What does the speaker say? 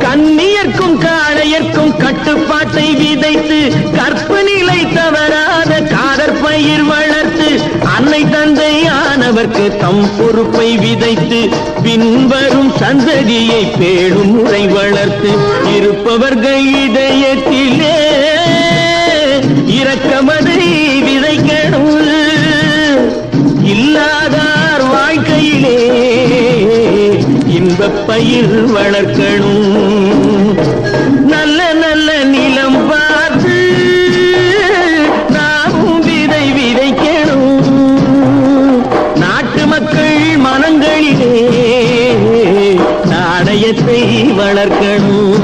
கண்ணியர்க்கும் காளையர்க்கும் கட்டுப்பாட்டை விதைத்து கற்பு நிலை தவறாத காதற் பயிர் வளர்த்து அன்னை தந்தையானவர்க்கு தம் பொறுப்பை விதைத்து பின்வரும் சந்ததியை பேணும் முறை வளர்த்து இருப்பவர்கள் இதயத்திலே இரக்கமதை விதைக்கணும், இல்லாதார் வாழ்க்கையிலே இன்பப் பயிர் வளர்க்கணும். நல்ல நல்ல நிலம் பார்த்து நாமும் விதை விதைக்கணும். நாட்டு மக்கள் மனங்களிலே நாணயத்தை வளர்க்கணும்.